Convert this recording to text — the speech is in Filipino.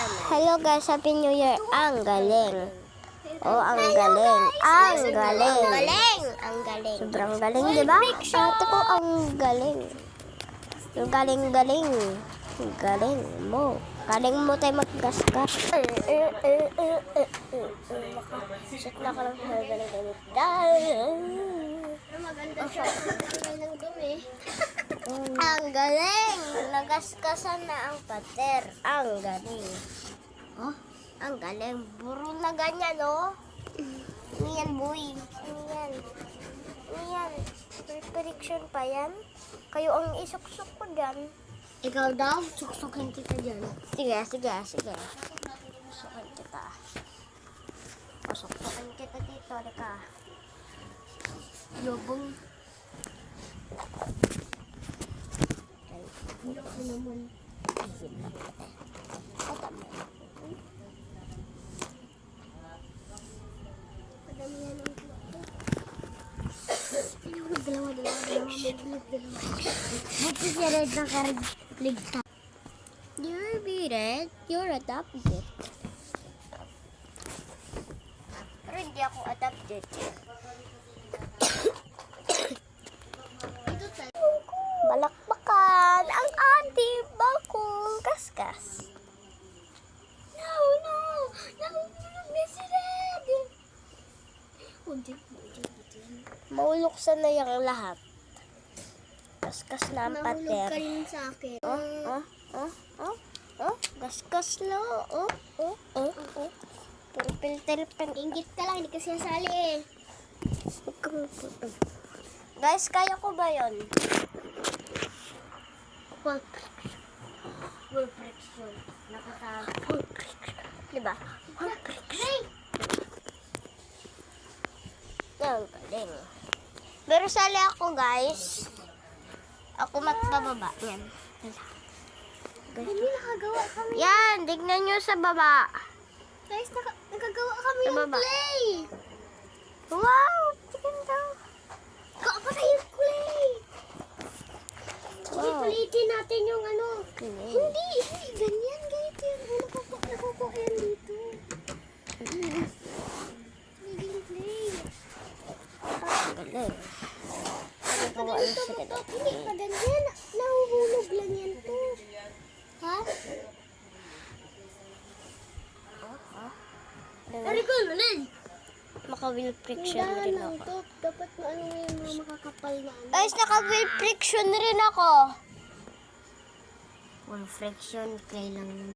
Hello guys, Happy New Year. Ang galing. Oh, ang galing. Ang galing. Ang galing. Sobrang galing, di ba? Ate ko, ang galing. Ang galing-galing. Galing mo. Galing mo tayo magkaskas. Shit na ka lang sa galing-galing. Maganda siya. Ang ng dumi. Ang galing. Nagaskasan na ang pater. Ang galing. Oh, ang galing. Buro na ganyan, oh. Ano yan, boy? Ano yan? Ano yan? Prediction pa yan? Kayo ang isuksok ko dyan. Ikaw daw, suksukin kita dyan. Sige. Susukan kita. Susukan kita dito. Halika. Lobong. Ako naman. Padamihan ang dalawa. Buti si Red nakaligta. You're red. You're adopted. Pero hindi ako adopted. Balakbakan ang ating bakong kaskas. No! Nahulog si Red! Mauluksan na yung lahat. Kaskas na ang Nahulog pater. ka rin sa akin. Kaskas lo. Pilter. Inggit ka lang, hindi ka sasali eh. Guys, kaya ko ba yun? Full friction. Nakatago. Diba? Ang galing. Pero sali ako, guys. Ako matpababa. Yan. Hindi nakagawa kami. Yan, tignan nyo sa baba. Guys, nakagawa kami Sa ng baba. clay. Wow! Tignan daw. Gawa pa tayo clay. Sige, Wow. palitin natin yung ano. Galing. Hindi, ganyan. Ganito yan. Nakukuha yan dito. Naging clay. Ang galing. Nagawa na sila Ito, dito. hindi pa ganyan. Nahuhulog lang yan to. Ha? Ari ko, nalin. Maka-wheel friction rin Dahan lang ako. to. Dapat maano yung mga makakapal na ano. Guys, naka-wheel friction rin ako. Full friction, clay lang.